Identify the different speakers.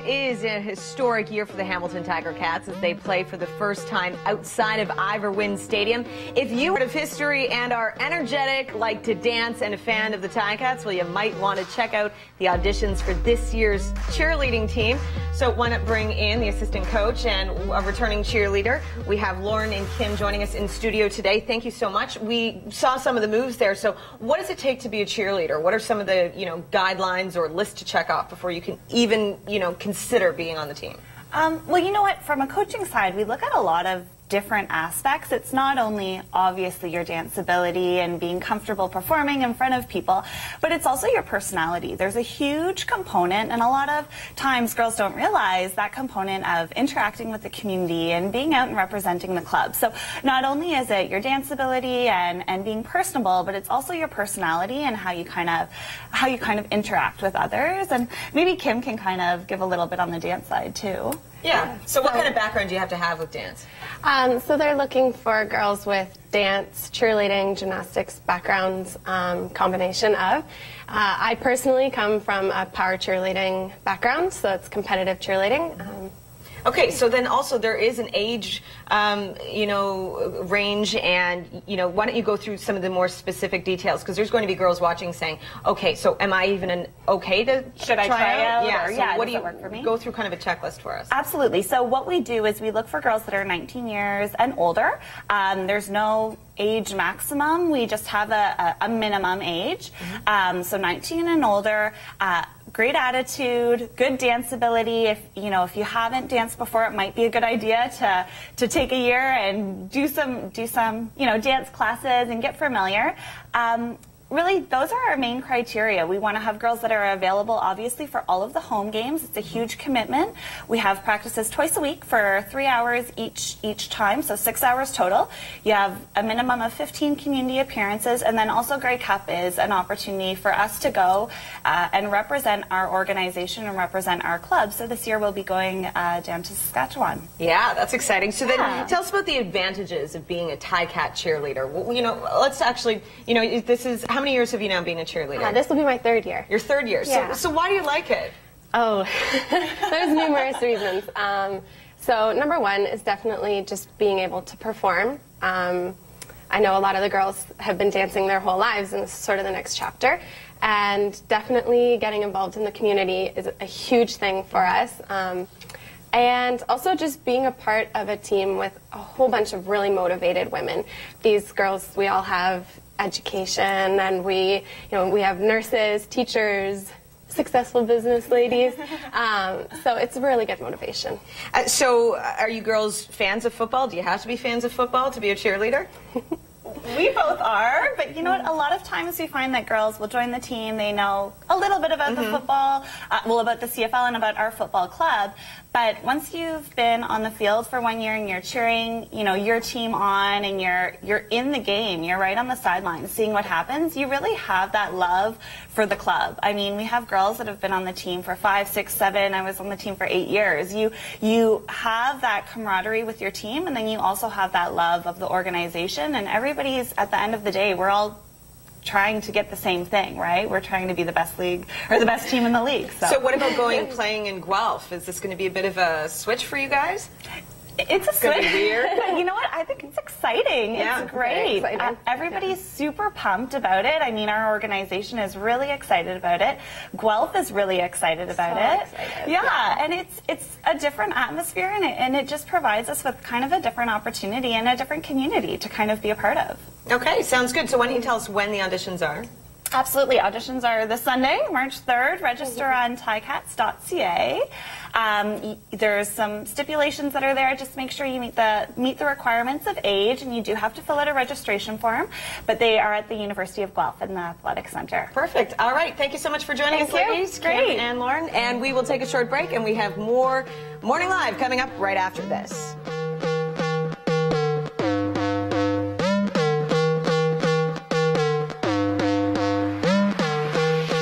Speaker 1: is a historic year for the Hamilton Tiger Cats as they play for the first time outside of Ivor Wynne Stadium. If you are part of history and are energetic, like to dance, and a fan of the Ticats, well, you might want to check out the auditions for this year's cheerleading team. So why not bring in the assistant coach and a returning cheerleader? We have Lauren and Kim joining us in studio today. Thank you so much. We saw some of the moves there. So what does it take to be a cheerleader? What are some of the, guidelines or lists to check off before you can even, consider being on the team?
Speaker 2: Well, you know what? From a coaching side, we look at a lot of different aspects. It's not only obviously your dance ability and being comfortable performing in front of people, but it's also your personality. There's a huge component, and a lot of times girls don't realize that component of interacting with the community and being out and representing the club. So not only is it your dance ability and being personable, but it's also your personality and how you kind of interact with others. And maybe Kim can kind of give a little bit on the dance side too.
Speaker 1: Yeah. So what kind of background do you have to have with dance?
Speaker 3: So they're looking for girls with dance, cheerleading, gymnastics backgrounds, combination of. I personally come from a power cheerleading background, so it's competitive cheerleading.
Speaker 1: Okay, so then also there is an age, range, and, why don't you go through some of the more specific details? Because there's going to be girls watching saying, okay, so am I even okay to
Speaker 2: Should I try out?
Speaker 1: Yeah,
Speaker 2: or,
Speaker 1: so
Speaker 2: yeah,
Speaker 1: what do you
Speaker 2: work for me?
Speaker 1: Go through kind of a checklist for us.
Speaker 2: Absolutely. So what we do is we look for girls that are 19 years and older. There's no age maximum. We just have a minimum age. So 19 and older. Great attitude, good dance ability. If you haven't danced before, it might be a good idea to take a year and do some dance classes and get familiar. Really, those are our main criteria. We want to have girls that are available, obviously, for all of the home games. It's a huge commitment. We have practices twice a week for 3 hours each time, so 6 hours total. You have a minimum of 15 community appearances, and then also Grey Cup is an opportunity for us to go and represent our organization and represent our club. So this year we'll be going down to Saskatchewan.
Speaker 1: Yeah, that's exciting. So then tell us about the advantages of being a Ticat cheerleader. Well, let's actually, this is... How many years have you now been a cheerleader?
Speaker 3: This will be my 3rd year.
Speaker 1: Your 3rd year.
Speaker 3: Yeah.
Speaker 1: So why do you like it?
Speaker 3: Oh, there's numerous reasons. So number one is definitely just being able to perform. I know a lot of the girls have been dancing their whole lives, and this is sort of the next chapter. And definitely getting involved in the community is a huge thing for us. And also just being a part of a team with a whole bunch of really motivated women. These girls, we all have education, and we have nurses, teachers, successful business ladies. So it's really good motivation.
Speaker 1: So are you girls fans of football? Do you have to be fans of football to be a cheerleader?
Speaker 2: We both are, but you know what? A lot of times we find that girls will join the team. They know a little bit about the football, about the CFL and about our football club. But once you've been on the field for 1 year and you're cheering, your team on, and you're in the game, you're right on the sidelines seeing what happens, you really have that love for the club. I mean, we have girls that have been on the team for 5, 6, 7. I was on the team for 8 years. You have that camaraderie with your team, and then you also have that love of the organization, and everybody's, at the end of the day, we're all trying to get the same thing, right? We're trying to be the best league, or the best team in the league. So
Speaker 1: what about playing in Guelph? Is this going to be a bit of a switch for you guys?
Speaker 2: It's a switch.
Speaker 1: It's weird.
Speaker 2: You know what? I think it's exciting.
Speaker 1: Yeah,
Speaker 2: it's great. Everybody's super pumped about it. I mean, our organization is really excited about it. Guelph is really excited about it.
Speaker 3: Excited.
Speaker 2: Yeah, and it's a different atmosphere, and it just provides us with kind of a different opportunity and a different community to kind of be a part of.
Speaker 1: Okay, sounds good. So why don't you tell us when the auditions are?
Speaker 2: Absolutely. Auditions are this Sunday, March 3rd. Register on ticats.ca. There's some stipulations that are there. Just make sure you meet the requirements of age, and you do have to fill out a registration form. But they are at the University of Guelph in the Athletic Center.
Speaker 1: Perfect. All right. Thank you so much for joining us, ladies.
Speaker 2: Great.
Speaker 1: Kim and Lauren. And we will take a short break, and we have more Morning Live coming up right after this.